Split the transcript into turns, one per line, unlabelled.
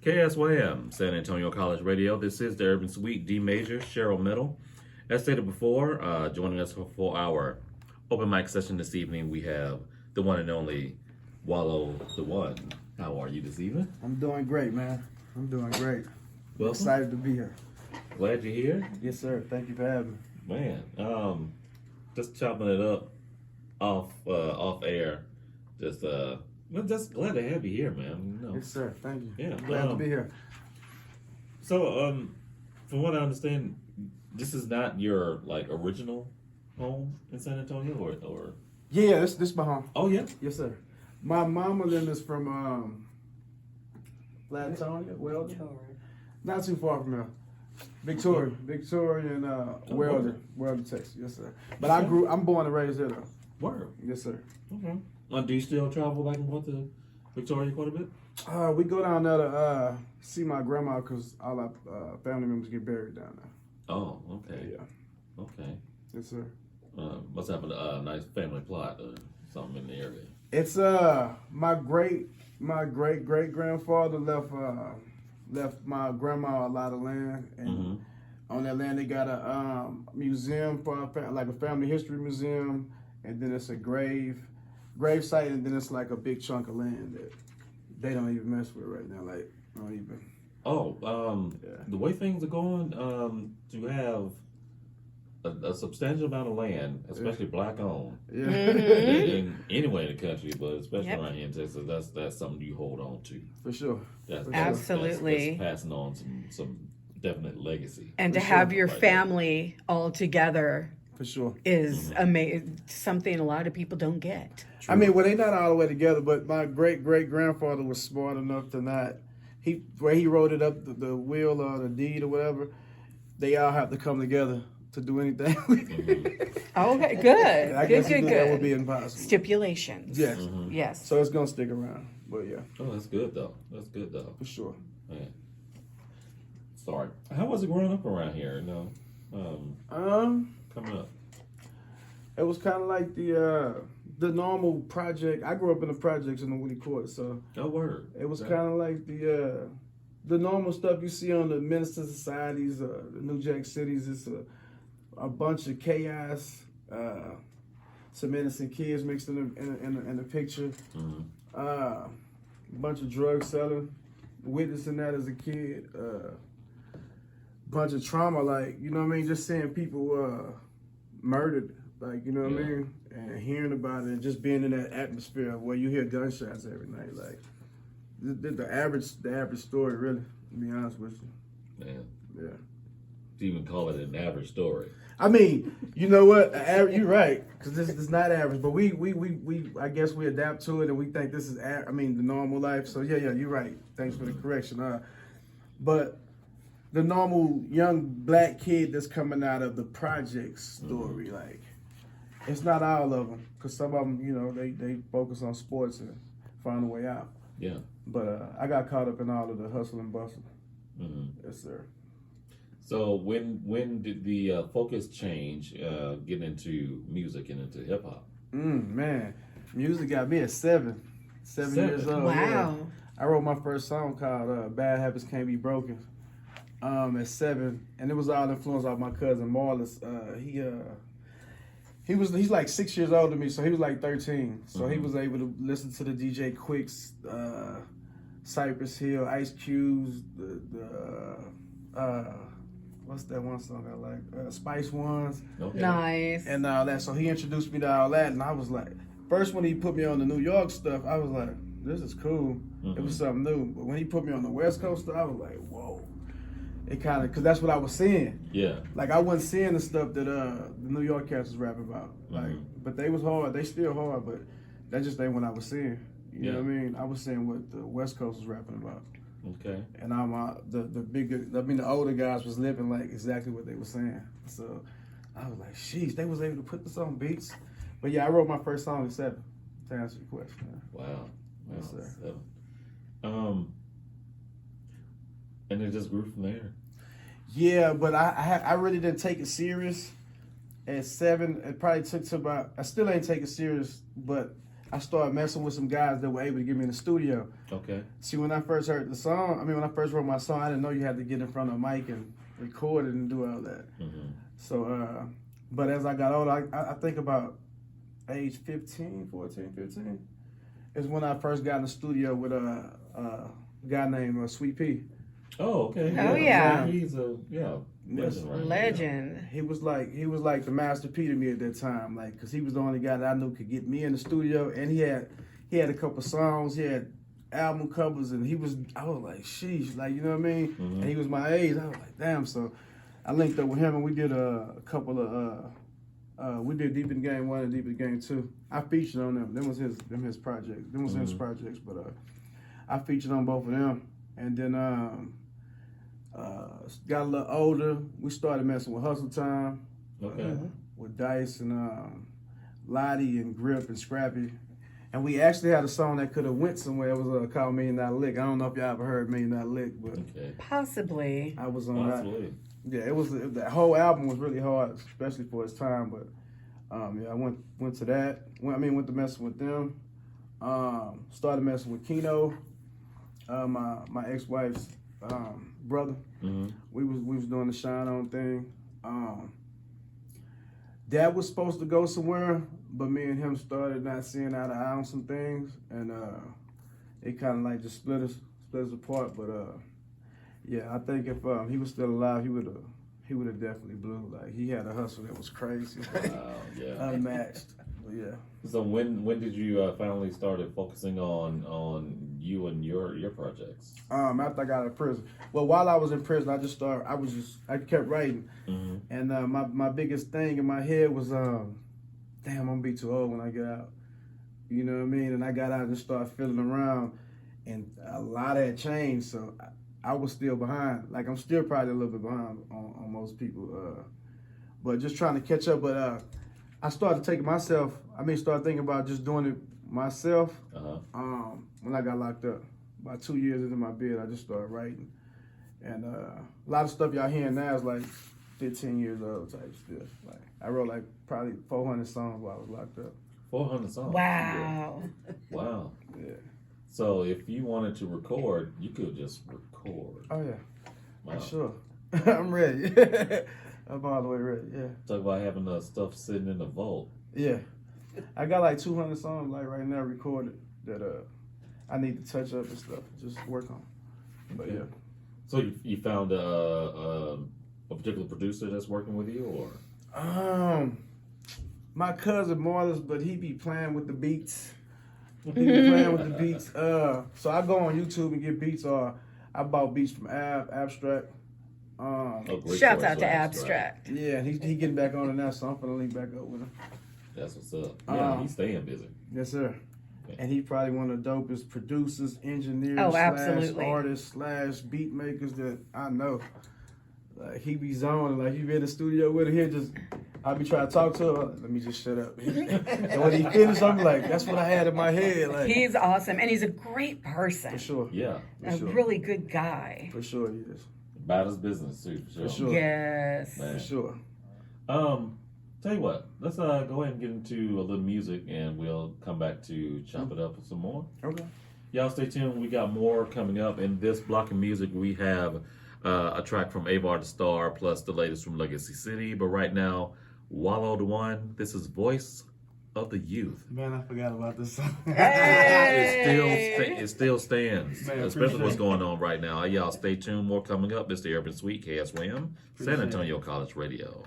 KSYM, San Antonio College Radio. This is the Urban Suite, D Major, Cheryl Middle. As stated before, joining us for our open mic session this evening, we have the one and only Wallo the One. How are you this evening?
I'm doing great, man. I'm doing great.
Welcome.
Excited to be here.
Glad you're here.
Yes, sir. Thank you for having me.
Man, just chopping it up off air. We're just glad to have you here, man. You know.
Yes, sir. Thank you.
Yeah.
Glad to be here.
So, from what I understand, this is not your original home in San Antonio, or
Yeah, this my home.
oh yeah,
Yes, sir. My mama then is from Latonia, Weldon. Not too far from here. Victoria and Weldon, Texas. Yes, sir. But I'm born and raised there though.
word.
Yes, sir.
Okay. Do you still travel back and forth to Victoria quite a bit?
We go down there to see my grandma because all our family members get buried down there.
Oh, okay.
Yeah.
Okay.
Yes, sir.
Must have a nice family plot or something in the area.
It's my great grandfather left my grandma a lot of land, and on that land they got a museum for like a family history museum, and then it's a grave site, and then it's like a big chunk of land that they don't even mess with right now. Like, don't even.
The way things are going, to have a substantial amount of land, especially black owned, anywhere in the country, but especially around here in Texas, that's something you hold on to.
For sure.
Absolutely.
That's passing on some definite legacy.
And to have your family all together
For sure.
is amazing. Something a lot of people don't get.
I mean, well, they not all the way together, but my great grandfather was smart enough to not. Where he wrote it up, the will or the deed or whatever, they all have to come together to do anything.
Okay, good.
I guess that would be impossible.
Stipulations.
Yes.
Yes.
So it's gonna stick around, but yeah.
Oh, that's good though.
For sure.
Man. Sorry. How was it growing up around here? Coming up.
It was kind of like the normal project. I grew up in the projects in the Woody Court, so.
Oh, word.
It was kind of like the normal stuff you see on the minister societies, the New Jack Cities. It's a bunch of chaos, some innocent kids mixed in the picture, a bunch of drug selling, witnessing that as a kid, bunch of trauma, like, you know what I mean, just seeing people murdered, like, you know what I mean, and hearing about it and just being in that atmosphere where you hear gunshots every night, like the average story, really, to be honest with you.
Man.
Yeah.
To even call it an average story.
I mean, you know what? You're right, because this is not average. But we I guess we adapt to it, and we think this is the normal life. So yeah, you're right. Thanks for the correction. But the normal young black kid that's coming out of the project story, like, it's not all of them, because some of them, you know, they focus on sports and find a way out.
Yeah.
But I got caught up in all of the hustle and bustle. Yes, sir.
So when did the focus change, getting into music and into hip hop?
Man, music got me at 7 years old.
Wow.
Yeah. I wrote my first song called "Bad Habits Can't Be Broken" at 7, and it was all influenced by my cousin Marlus. He's like 6 years older than me, so he was like 13. So he was able to listen to the DJ Quicks, Cypress Hill, Ice Cube's, what's that one song I like? Spice Ones.
Okay.
Nice.
And all that. So he introduced me to all that, and I was like, first when he put me on the New York stuff, I was like, this is cool. It was something new. But when he put me on the West Coast stuff, I was like, whoa. It kind of, because that's what I was seeing.
Yeah.
Like, I wasn't seeing the stuff that the New York cats was rapping about. Like, but they was hard. They still hard, but that just ain't what I was seeing. You know what I mean? I was seeing what the West Coast was rapping about.
Okay.
And the older guys was living like exactly what they were saying. So I was like, sheesh, they was able to put this on beats. But yeah, I wrote my first song at 7, to answer your question.
Wow.
Yes, sir.
7. And it just grew from there.
Yeah, but I really didn't take it serious at 7. It probably took to about, I still ain't take it serious, but I started messing with some guys that were able to get me in the studio.
Okay.
See, when I first heard the song, when I first wrote my song, I didn't know you had to get in front of a mic and record it and do all that.
Mm-hmm.
So, but as I got older, I think about age 15 is when I first got in the studio with a guy named Sweet Pea.
Oh, okay.
Oh, yeah.
He's a legend, right?
Legend.
He was like the Master P to me at that time, like, cause he was the only guy that I knew could get me in the studio, and he had a couple songs, he had album covers, and I was like, sheesh, like, you know what I mean?
Mm-hmm.
And he was my age. I was like, damn. So I linked up with him, and we did a couple of we did Deep in Game 1 and Deep in Game 2. I featured on them. Them was his projects. Them was his projects, but I featured on both of them, and then got a little older. We started messing with Hustle Time.
Okay.
With Dice and Lottie and Grip and Scrappy. And we actually had a song that could have went somewhere. It was called $1 Million Lick. I don't know if y'all ever heard $1 Million Lick, but
Okay.
Possibly.
I was on
Possibly.
that. Yeah, it was the whole album was really hard, especially for its time. But I went to that. Went to messing with them. Started messing with Keno, my ex-wife's brother.
Mm-hmm.
We was doing the Shine On thing. Dad was supposed to go somewhere, but me and him started not seeing eye to eye on some things, and it kind of like just split us apart. But yeah, I think if he was still alive, he would have definitely blew. Like, he had a hustle that was crazy,
Wow. Yeah.
unmatched. But yeah.
So when did you finally started focusing on you and your projects?
After I got out of prison. Well, while I was in prison, I kept writing.
Mm-hmm.
And my biggest thing in my head was, damn, I'm gonna be too old when I get out. You know what I mean? And I got out and started feeling around, and a lot had changed, so I was still behind. Like, I'm still probably a little bit behind on most people. But just trying to catch up. But I started started thinking about just doing it myself.
Uh-huh.
When I got locked up. About 2 years into my bed, I just started writing. And a lot of stuff y'all hearing now is like 15 years old type stuff. Like, I wrote like probably 400 songs while I was locked up.
400 songs.
Wow.
Yeah. Wow.
Yeah.
So if you wanted to record, you could just record.
Oh yeah.
Wow.
For sure. I'm ready. I'm all the way ready. Yeah.
Talk about having the stuff sitting in the vault.
Yeah. I got like 200 songs like right now recorded that I need to touch up and stuff. Just work on. But yeah.
So you found a particular producer that's working with you, or?
My cousin Marlis, but he be playing with the beats. He be playing with the beats. So I go on YouTube and get beats, or I bought beats from Abstract.
Great
Shouts
choice,
out to Abstract.
Yeah, he getting back on it now, so I'm finna link back up with him.
That's what's up. Yeah, he's staying busy.
Yes, sir. And he probably one of the dopest producers, engineers,
Oh,
/
absolutely.
artists / beat makers that I know. Like, he be zoning. Like, you be in the studio with him, I be trying to talk to him. Let me just shut up. And when he finished, I'm like, that's what I had in my head. Like,
He's awesome, and he's a great person.
for sure.
Yeah.
A really good guy.
For sure, he is.
About his business too, for sure.
For sure.
Yes.
Man.
For sure.
Tell you what, let's go ahead and get into a little music, and we'll come back to chop it up some more.
Okay.
Y'all stay tuned. We got more coming up. In this block of music, we have a track from Avar the Star, plus the latest from Legacy City. But right now, Wallo the One. This is Voice of the Youth.
Man, I forgot about this song.
It still stands,
Man,
especially
appreciate
what's
it.
going on right now. Y'all stay tuned. More coming up. This is the Urban Suite, KSWM, San
Appreciate it.
Antonio College Radio.